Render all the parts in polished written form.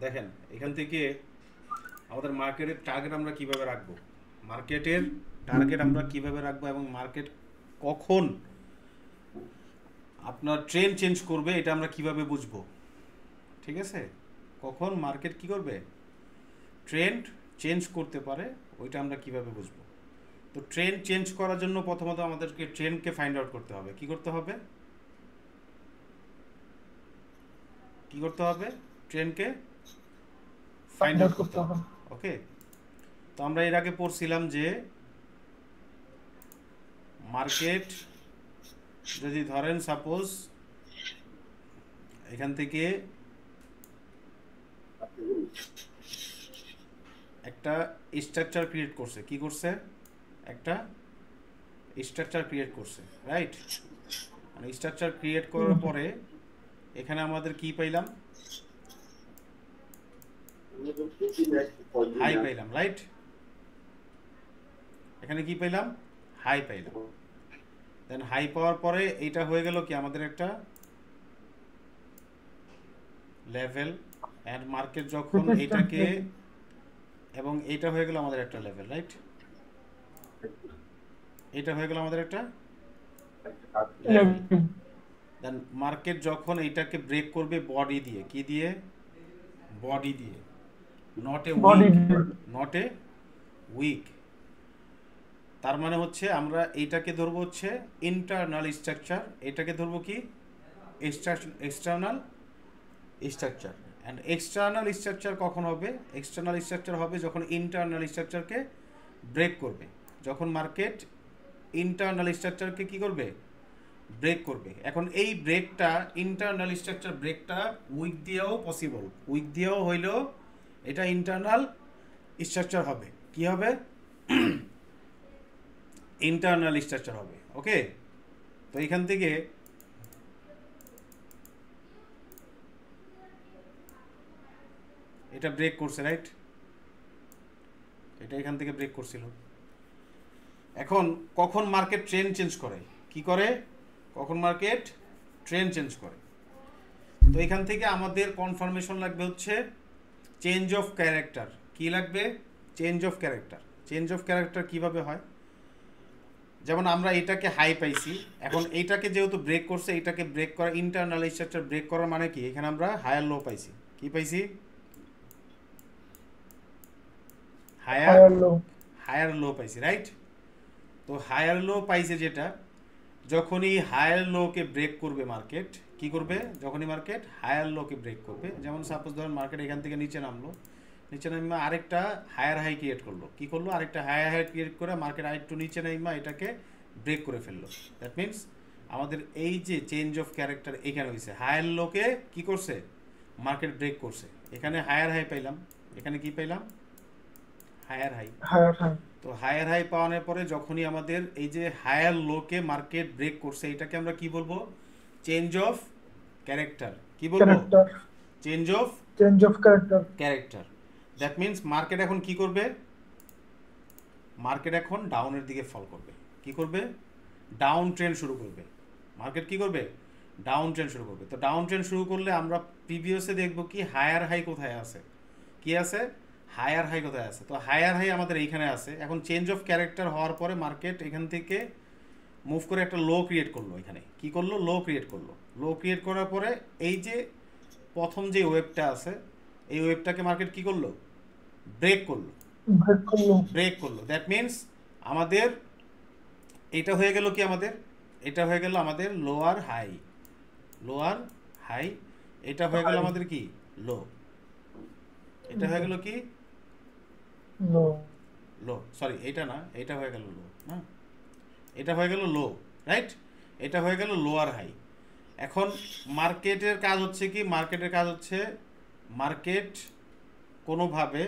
দেখেন এখান থেকে আমাদের মার্কেটের টার্গেট আমরা কিভাবে রাখবো, মার্কেটের টার্গেট আমরা কিভাবে রাখবো এবং মার্কেট কখন আপনার ট্রেন্ড চেঞ্জ করবে এটা আমরা কিভাবে বুঝবো। ঠিক আছে, কখন মার্কেট কি করবে, ট্রেন্ড চেঞ্জ করতে পারে, ওইটা আমরা কিভাবে বুঝবো। তো ট্রেন্ড চেঞ্জ করার জন্য প্রথমত আমাদেরকে ট্রেন্ডকে ফাইন্ড আউট করতে হবে। কি করতে হবে, কি করতে হবে, ট্রেন্ডকে ফাইন্ড ফাইন্ড আউট আউট করতে করতে হবে। হবে। ওকে, তো আমরা এর আগে পড়ছিলাম যে মার্কেট যদি ধরেন সাপোজ এখান থেকে একটা স্ট্রাকচার ক্রিয়েট করছে, কি করছে, একটা স্ট্রাকচার ক্রিয়েট করছে, রাইট। মানে স্ট্রাকচার ক্রিয়েট করার পরে এখানে আমাদের কি পাইলাম, হাই পাইলাম, রাইট। এখানে কি পাইলাম, হাই পাইলাম। দেন হাই পাওয়ার পরে এইটা হয়ে গেল কি আমাদের একটা লেভেল, অ্যান্ড মার্কেট যখন এইটাকে, এবং এইটা হয়ে গেল আমাদের একটা লেভেল, রাইট। এটা হয়ে গেল আমাদের একটা লেভেল। দেন মার্কেট যখন এইটাকে ব্রেক করবে বডি দিয়ে, কি দিয়ে, বডি দিয়ে, not a body weak, not a weak. তার মানে হচ্ছে আমরা এইটাকে ধরবো হচ্ছে ইন্টারনাল স্ট্রাকচার, এটাকে ধরবো কি external structure. And external structure কখন হবে, এক্সটার্নাল স্ট্রাকচার হবে যখন ইন্টারনাল স্ট্রাকচারকে ব্রেক করবে, যখন মার্কেট ইন্টারনাল স্ট্রাকচারকে কি করবে, ব্রেক করবে। এখন এই ব্রেকটা, ইন্টারনাল স্ট্রাকচার ব্রেকটা উইক দিয়েও পসিবল, উইক দিয়েও হইলেও এটা ইন্টারনাল স্ট্রাকচার হবে, কি হবে, ইন্টারনাল স্ট্রাকচার হবে। ওকে, তো এখান থেকে এটা ব্রেক করছে, রাইট, এটা এখান থেকে ব্রেক করছিল। এখন কখন মার্কেট ট্রেন্ড চেঞ্জ করে, কি করে, কখন মার্কেট ট্রেন্ড চেঞ্জ করে। তো এখান থেকে আমাদের কনফার্মেশন লাগবে হচ্ছে চেঞ্জ অফ ক্যারেক্টার। কি লাগবে, change of character. Change of character কিভাবে হয়, যেমন আমরা এটাকে হাই পাইছি, এখন এইটাকে যেহেতু ব্রেক করছে, এটাকে ব্রেক করা, ইন্টারনাল স্ট্রাকচার ব্রেক করার মানে কি, এখানে আমরা হায়ার লো পাইছি, কি পাইছি, higher, higher low. Higher low পাইছি, রাইট। তো হায়ার লো পাইছে যেটা, যখনই হায়ার লোকে ব্রেক করবে মার্কেট, কি করবে, যখনই মার্কেট হায়ার লোকে ব্রেক করবে, যেমন সাপোজ ধরেন মার্কেট এখান থেকে নিচে নামলো, নিচে নামা আরেকটা হায়ার হাই ক্রিয়েট করলো, কি করলো, আরেকটা হায়ার হাই ক্রিয়েট করে মার্কেট আরেকটু নিচে নামা এটাকে ব্রেক করে ফেললো। দ্যাট মিনস আমাদের এই যে চেঞ্জ অফ ক্যারেক্টার এখানে হয়েছে, হায়ার লোকে কি করছে, মার্কেট ব্রেক করছে, এখানে হায়ার হাই পাইলাম, এখানে কি পাইলাম, হায়ার হাই। Higher high. তো হায়ার হাই পাওয়ানোর পরে যখনই আমাদের এই যে হায়ার লোকে মার্কেট ব্রেক করছে, এটাকে আমরা কি বলবো, চেঞ্জ অফ ক্যারেক্টার। কি বলবো, character. Change of change of character. Character. That means market এখন কি করবে, মার্কেট এখন ডাউনের দিকে ফল করবে, কি করবে, ডাউন ট্রেন্ড শুরু করবে। মার্কেট কি করবে, ডাউন ট্রেন্ড শুরু করবে। তো ডাউন ট্রেন্ড শুরু করলে আমরা প্রিভিয়াসে দেখবো কি হায়ার হাই কোথায় আছে, কি আছে, হায়ার হাই কোথায় আছে। তো হায়ার হাই আমাদের এইখানে আছে। এখন চেঞ্জ অফ ক্যারেক্টার হওয়ার পরে মার্কেট এখান থেকে মুভ করে একটা লো ক্রিয়েট করলো, এখানে কি করলো, লো ক্রিয়েট করলো। লো ক্রিয়েট করার পরে এই যে প্রথম যে ওয়েবটা আছে, এই ওয়েবটাকে মার্কেট কি করলো, ব্রেক করলো, ব্রেক করলো। ব্রেক করলো। দ্যাট মিনস আমাদের এটা হয়ে গেল কি, আমাদের এটা হয়ে গেল আমাদের লোয়ার হাই, লোয়ার হাই। এটা হয়ে গেল হাই। আমাদের কি, লো। এটা হয়ে গেল কি, লো। লো, সরি এটা না, এটা হয়ে গেল লো, হ্যাঁ, এটা হয়ে গেল লো, রাইট। এটা হয়ে গেল লোয়ার হাই। এখন মার্কেটের কাজ হচ্ছে কি, মার্কেটের কাজ হচ্ছে মার্কেট কোনোভাবে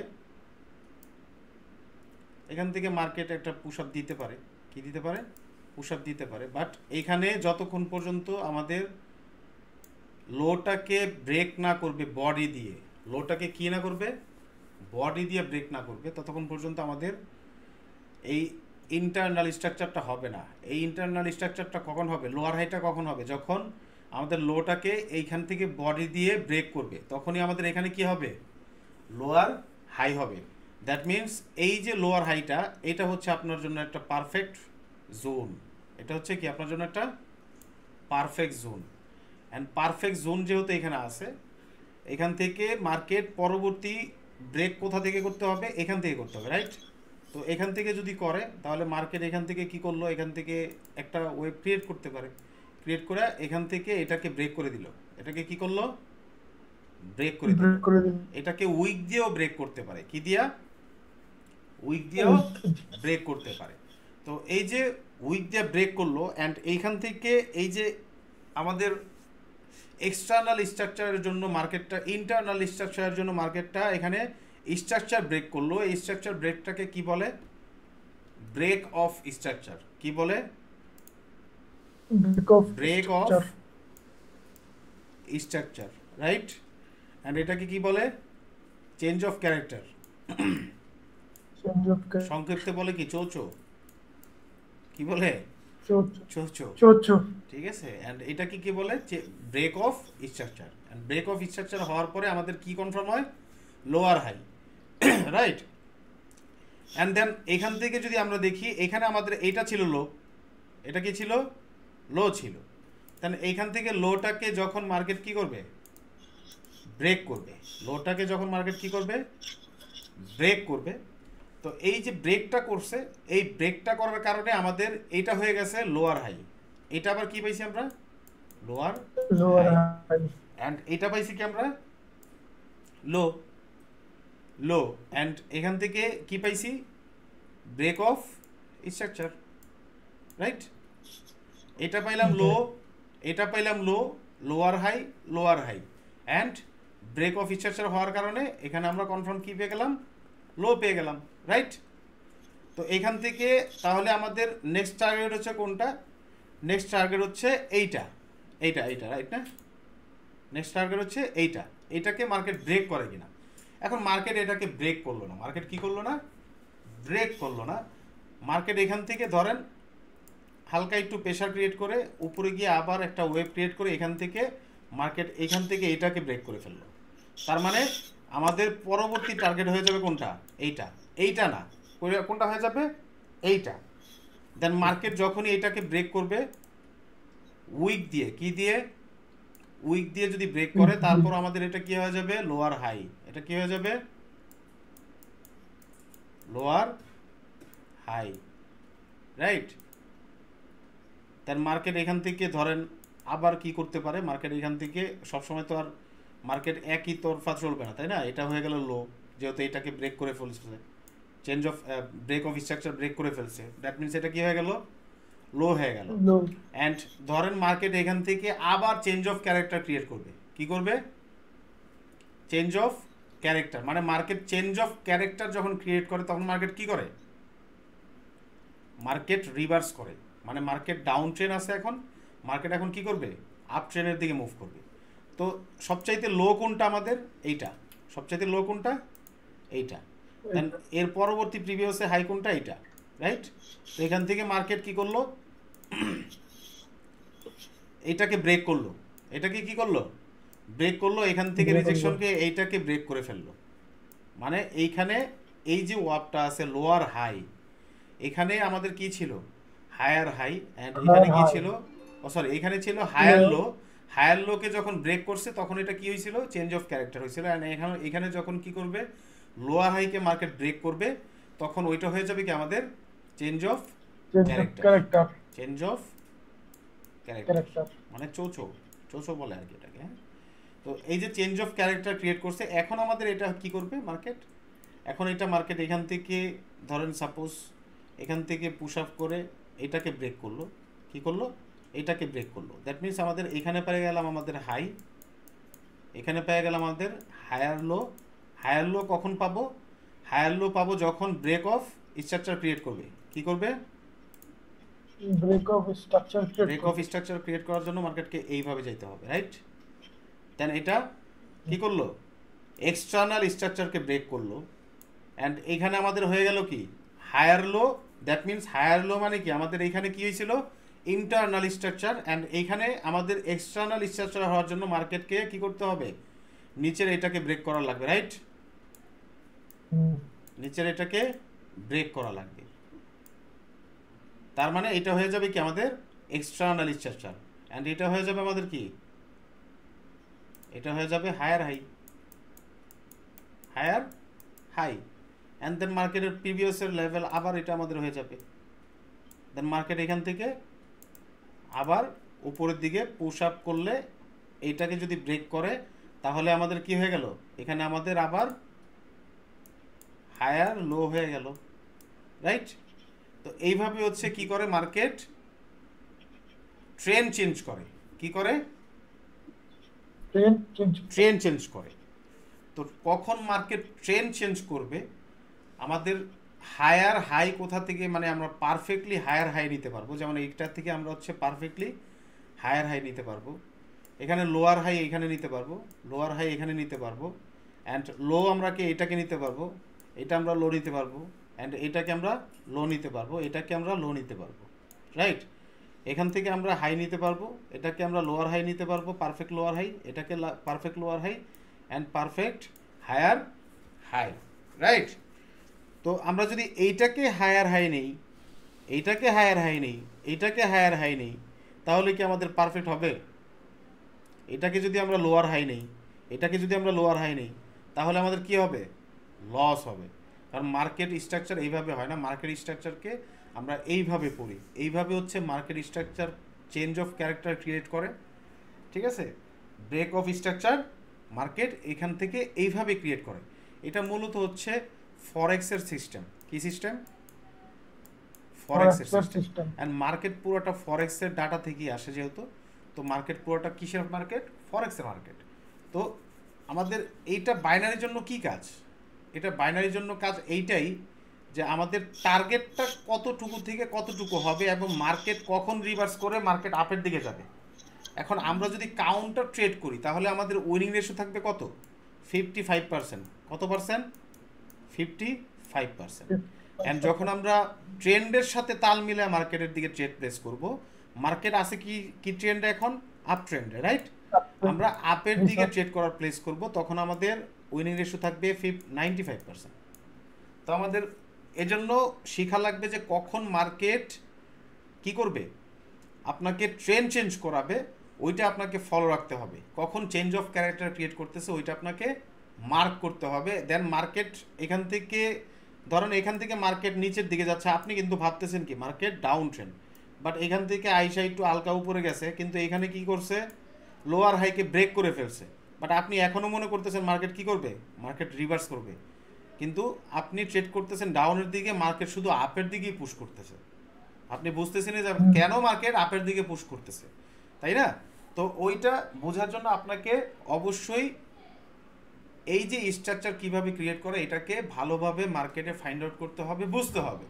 এখান থেকে মার্কেট একটা পুশ আপ দিতে পারে, কি দিতে পারে, পুশ আপ দিতে পারে। বাট এইখানে যতক্ষণ পর্যন্ত আমাদের লোটাকে ব্রেক না করবে বডি দিয়ে, লোটাকে কি না করবে, বডি দিয়ে ব্রেক না করবে, ততক্ষণ পর্যন্ত আমাদের এই ইন্টারনাল স্ট্রাকচারটা হবে না। এই ইন্টারনাল স্ট্রাকচারটা কখন হবে, লোয়ার হাইটা কখন হবে, যখন আমাদের লোটাকে এইখান থেকে বডি দিয়ে ব্রেক করবে, তখনই আমাদের এখানে কি হবে, লোয়ার হাই হবে। দ্যাট মিনস এই যে লোয়ার হাইটা, এটা হচ্ছে আপনার জন্য একটা পারফেক্ট জোন। এটা হচ্ছে কি আপনার জন্য একটা perfect zone. And perfect zone যেহেতু এখানে আছে, এখান থেকে মার্কেট পরবর্তী ব্রেক কোথা থেকে করতে হবে? এখান থেকে করতে হবে, রাইট? তো এখান থেকে যদি করে তাহলে মার্কেট এখান থেকে কি করলো? এখান থেকে একটা ওয়েভ ক্রিয়েট করতে পারে, ক্রিয়েট করে এখান থেকে এটাকে ব্রেক করে দিল। এটাকে কি করলো? ব্রেক করে দিল। ব্রেক করে দিন। এটাকে উইক দিয়েও ব্রেক করতে পারে। কি দিয়া? উইক দিয়েও ব্রেক করতে পারে। তো এই যে উইক দিয়ে ব্রেক করলো, অ্যান্ড এইখান থেকে এই যে আমাদের এক্সটার্নাল স্ট্রাকচারের জন্য মার্কেটটা, ইন্টারনাল স্ট্রাকচারের জন্য মার্কেটটা এখানে স্ট্রাকচার ব্রেক করলো। এই স্ট্রাকচার ব্রেকটাকে কি বলে? Break of structure. কি বলে? Break of structure, right? And এটাকে কি বলে? Change of character. সংক্ষিপ্তে বলে কি? চৌচো। কি বলে? চৌচো। ঠিক আছে। অ্যান্ড এটাকে কি বলে? Break of structure. And break of structure হওয়ার পরে আমাদের কি কনফার্ম হয়? Lower high, right? And then এখান থেকে যদি আমরা দেখি, এখানে আমাদের এইটা ছিল লো। এটা কি ছিল? লো ছিল। দেন এইখান থেকে লোটাকে যখন মার্কেট কি করবে? ব্রেক করবে। লোটাকে যখন মার্কেট কি করবে? ব্রেক করবে। তো এই যে ব্রেকটা করছে, এই ব্রেকটা করার কারণে আমাদের এইটা হয়ে গেছে লোয়ার হাই। এটা আবার কি পাইছি আমরা? Lower high. অ্যান্ড এটা পাইছি কি আমরা? লো। লো। অ্যান্ড এখান থেকে কি পাইছি? Break of structure, right? এটা পাইলাম লো, এটা পাইলাম low, lower high, lower high. And break of structure হওয়ার কারণে এখানে আমরা কনফার্ম কি পেয়ে গেলাম? লো পেয়ে গেলাম, রাইট? তো এখান থেকে তাহলে আমাদের নেক্সট টার্গেট হচ্ছে কোনটা? নেক্সট টার্গেট হচ্ছে এইটা, এইটা, এইটা, রাইট না? নেক্সট টার্গেট হচ্ছে এইটা। এইটাকে মার্কেট ব্রেক করে কিনা। এখন মার্কেট এটাকে ব্রেক করলো না। মার্কেট কি করলো না? ব্রেক করলো না। মার্কেট এখান থেকে ধরেন হালকা একটু প্রেশার ক্রিয়েট করে উপরে গিয়ে আবার একটা ওয়েভ ক্রিয়েট করে এখান থেকে মার্কেট এখান থেকে এটাকে ব্রেক করে ফেললো। তার মানে আমাদের পরবর্তী টার্গেট হয়ে যাবে কোনটা? এইটা। এইটা না, কোনটা হয়ে যাবে? এইটা। দেন মার্কেট যখনই এটাকে ব্রেক করবে উইক দিয়ে, কি দিয়ে? উইক দিয়ে যদি ব্রেক করে, তারপর আমাদের এটা কি হয়ে যাবে? Lower high. এটা কি হয়ে যাবে? Lower high, right? তার মার্কেট এখান থেকে ধরেন আবার কি করতে পারে? মার্কেট এখান থেকে সবসময় তো আর মার্কেট একই তরফা চলবে না, তাই না? এটা হয়ে গেল লো, যেহেতু এটাকে ব্রেক করে ফেলছে, change of break of structure break করে ফেলছে। দ্যাট মিনস এটা কি হয়ে গেল? লো হয়ে গেল। অ্যান্ড ধরেন মার্কেট এখান থেকে আবার চেঞ্জ অফ ক্যারেক্টার ক্রিয়েট করবে। কি করবে? Change of character. মানে মার্কেট চেঞ্জ অফ ক্যারেক্টার যখন ক্রিয়েট করে তখন মার্কেট কি করে? মার্কেট রিভার্স করে। মানে মার্কেট ডাউন ট্রেন আছে এখন, মার্কেট এখন কি করবে? আপ ট্রেনের দিকে মুভ করবে। তো সবচাইতে লো কোনটা আমাদের? এইটা। সবচাইতে লো কোনটা? এইটা। দেন এর পরবর্তী প্রিভিয়াসে হাই কোনটা? এইটা, রাইট? তো এখান থেকে মার্কেট কি করলো? এইটাকে ব্রেক করলো। এটাকে কি করলো? ব্রেক করলো। এখান থেকে রিজেকশনকে এইটাকে ব্রেক করে ফেললো। মানে এইখানে এই যে ওয়াপটা আছে লোয়ার হাই, এখানে আমাদের কি ছিল? Higher high. অ্যান্ড এখানে কি ছিল? সরি, এখানে ছিল হায়ার লো। হায়ার লোকে যখন ব্রেক করছে তখন এটা কি হয়েছিল? চেঞ্জ অফ ক্যারেক্টার হয়েছিল। অ্যান্ড এখানে যখন কি করবে? লোয়ার হাইকে মার্কেট ব্রেক করবে, তখন ওইটা হয়ে যাবে কি আমাদের? Change of character. Change of character মানে চৌচো, চৌচো বলে আর কি এটাকে। তো এই যে চেঞ্জ অফ ক্যারেক্টার ক্রিয়েট করছে, এখন আমাদের এটা কি করবে মার্কেট? এখন এটা মার্কেট এখান থেকে ধরেন সাপোজ এখান থেকে পুশ আপ করে এটাকে ব্রেক করলো। কি করলো? এটাকে ব্রেক করলো। দ্যাট মিনস আমাদের এখানে পেয়ে গেলাম আমাদের হাই, এখানে পেয়ে গেলাম আমাদের হায়ার লো। হায়ার লো কখন পাবো? হায়ার লো পাবো যখন ব্রেক অফ স্ট্রাকচার ক্রিয়েট করবে। কি করবে? ব্রেক অফ স্ট্রাকচার ক্রিয়েট করার জন্য মার্কেটকে এইভাবে যেতে হবে, রাইট? দেন এটা কি করলো? এক্সটার্নাল স্ট্রাকচারকে ব্রেক করলো। অ্যান্ড এখানে আমাদের হয়ে গেল কি? Higher low. That means higher low মানে কি? আমাদের এইখানে কি হয়েছিল? Internal structure. অ্যান্ড এইখানে আমাদের এক্সটার্নাল স্ট্রাকচার হওয়ার জন্য মার্কেটকে কি করতে হবে? নিচের এটাকে ব্রেক করা লাগবে, রাইট? নিচের এটাকে ব্রেক করা লাগবে। তার মানে এটা হয়ে যাবে কি আমাদের এক্সটার্নাল স্ট্রাকচার, অ্যান্ড এটা হয়ে যাবে আমাদের কি, এটা হয়ে যাবে higher high, higher high, and then মার্কেটের প্রিভিয়াসের লেভেল আবার এটা আমাদের হয়ে যাবে। দেন মার্কেট এখান থেকে আবার উপরের দিকে পুশ আপ করলে এইটাকে যদি ব্রেক করে তাহলে আমাদের কি হয়ে গেল, এখানে আমাদের আবার হায়ার লো হয়ে গেল, রাইট? তো এইভাবে হচ্ছে কি করে মার্কেট ট্রেন্ড চেঞ্জ করে, কি করে ট্রেন্ড চেঞ্জ করে। তো কখন মার্কেট ট্রেন্ড চেঞ্জ করবে, আমাদের হায়ার হাই কোথা থেকে, মানে আমরা পারফেক্টলি হায়ার হাই নিতে পারবো, যেমন এইটার থেকে আমরা হচ্ছে পারফেক্টলি হায়ার হাই নিতে পারবো, এখানে লোয়ার হাই এখানে নিতে পারবো, লোয়ার হাই এখানে নিতে পারবো, অ্যান্ড লো আমরা কি এটাকে নিতে পারবো, এটা আমরা লো নিতে পারবো, অ্যান্ড এটাকে আমরা লো নিতে পারবো, এটাকে আমরা লো নিতে পারবো, রাইট? এখান থেকে আমরা হাই নিতে পারবো, এটাকে আমরা লোয়ার হাই নিতে পারবো, পারফেক্ট লোয়ার হাই, এটাকে perfect lower high, and perfect higher high, right? তো আমরা যদি এইটাকে হায়ার হাই নেই, এইটাকে হায়ার হাই নেই, এইটাকে হায়ার হাই নেই, তাহলে কি আমাদের পারফেক্ট হবে? এটাকে যদি আমরা লোয়ার হাই নেই, এটাকে যদি আমরা লোয়ার হাই নেই, তাহলে আমাদের কি হবে? লস হবে। কারণ মার্কেট স্ট্রাকচার এইভাবে হয় না, মার্কেট স্ট্রাকচারকে আমরা এইভাবে পড়ি, এইভাবে হচ্ছে market structure change of character create করে, ঠিক আছে? ব্রেক অফ স্ট্রাকচার মার্কেট এখান থেকে এইভাবে ক্রিয়েট করে। এটা মূলত হচ্ছে ফরেক্সের সিস্টেম। কি সিস্টেম? ফরেক্সের সিস্টেম। অ্যান্ড মার্কেট পুরোটা ফরেক্সের ডাটা থেকেই আসে যেহেতু, তো মার্কেট পুরোটা কিসের মার্কেট? ফরেক্সের মার্কেট। তো আমাদের এইটা বাইনারির জন্য কি কাজ? এটা বাইনারির জন্য কাজ এইটাই যে আমাদের টার্গেটটা কতটুকু থেকে কতটুকু হবে এবং মার্কেট কখন রিভার্স করে মার্কেট আপের দিকে যাবে। এখন আমরা যদি কাউন্টার ট্রেড করি তাহলে আমাদের উইনিং রেশিও থাকবে কত? 55%। কত পার্সেন্ট? 55%। অ্যান্ড যখন আমরা ট্রেন্ডের সাথে তাল মিলে মার্কেটের দিকে ট্রেড প্লেস করব, মার্কেট আছে কি কি ট্রেন্ডে? এখন আপ ট্রেন্ডে, রাইট? আমরা আপের দিকে ট্রেড করার প্লেস করব, তখন আমাদের উইনিং রেশিও থাকবে 95%। তো আমাদের এজন্য শেখা লাগবে যে কখন মার্কেট কি করবে, আপনাকে ট্রেন্ড চেঞ্জ করাবে, ওইটা আপনাকে ফলো রাখতে হবে। কখন চেঞ্জ অফ ক্যারেক্টার ক্রিয়েট করতেছে ওইটা আপনাকে মার্ক করতে হবে। দেন মার্কেট এখান থেকে, ধরেন এখান থেকে মার্কেট নিচের দিকে যাচ্ছে, আপনি কিন্তু ভাবতেছেন কি মার্কেট ডাউন ট্রেন্ড, বাট এখান থেকে আইসা একটু হালকা উপরে গেছে, কিন্তু এখানে কি করছে? লোয়ার হাইকে ব্রেক করে ফেলছে, বাট আপনি এখনও মনে করতেছেন মার্কেট কি করবে? মার্কেট রিভার্স করবে, কিন্তু আপনি ট্রেড করতেছেন ডাউনের দিকে, মার্কেট শুধু আপের দিকেই পুশ করতেছে। আপনি বুঝতেছেন যে কেন মার্কেট আপের দিকে পুশ করতেছে, তাই না? তো ওইটা বোঝার জন্য আপনাকে অবশ্যই এই যে স্ট্রাকচার কিভাবে ক্রিয়েট করে এটাকে ভালোভাবে মার্কেটে ফাইন্ড আউট করতে হবে, বুঝতে হবে।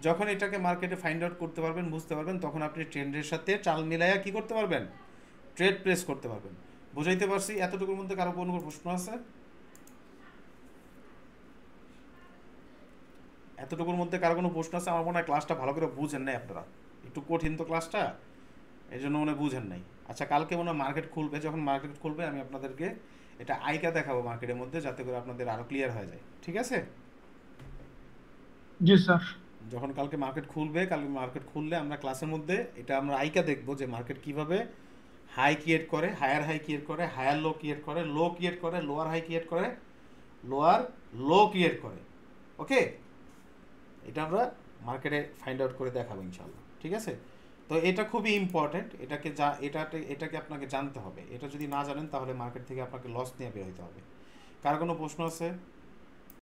যখন এটাকে মার্কেটে ফাইন্ড আউট করতে পারবেন, বুঝতে পারবেন, তখন আপনি ট্রেন্ডের সাথে চাল মিলাইয়া কি করতে পারবেন? ট্রেড প্লেস করতে পারবেন। বুঝাইতে পারছি? এতটুকুর মধ্যে কারো কোনো প্রশ্ন আছে? এতটুকুর মধ্যে কারো কোনো প্রশ্ন আছে? আমার মনে হয় ক্লাসটা ভালো করে বুঝেন নাই আপনারা, একটু কঠিন তো ক্লাসটা, এই জন্য মনে বুঝেন নাই। আচ্ছা, কালকে মনে হয় মার্কেট খুলবে, যখন মার্কেট খুলবে আমি আপনাদেরকে এটা আইকা দেখাবো মার্কেটের মধ্যে, যাতে করে আপনাদের আরও ক্লিয়ার হয়ে যায়, ঠিক আছে? জি স্যার। যখন কালকে মার্কেট খুলবে, কালকে মার্কেট খুললে আমরা ক্লাসের মধ্যে এটা আমরা আইকা দেখবো যে মার্কেট কিভাবে হাই ক্রিয়েট করে, হায়ার হাই ক্রিয়েট করে, হায়ার লো ক্রিয়েট করে, লো ক্রিয়েট করে, লোয়ার হাই ক্রিয়েট করে, লোয়ার লো ক্রিয়েট করে। ওকে, এটা আমরা মার্কেটে ফাইন্ড আউট করে দেখাবো ইনশাল্লাহ, ঠিক আছে? তো এটা খুবই ইম্পর্টেন্ট, এটাকে আপনাকে জানতে হবে। এটা যদি না জানেন তাহলে মার্কেট থেকে আপনাকে লস নিয়ে বের হতে হবে। কার কোনো প্রশ্ন আছে?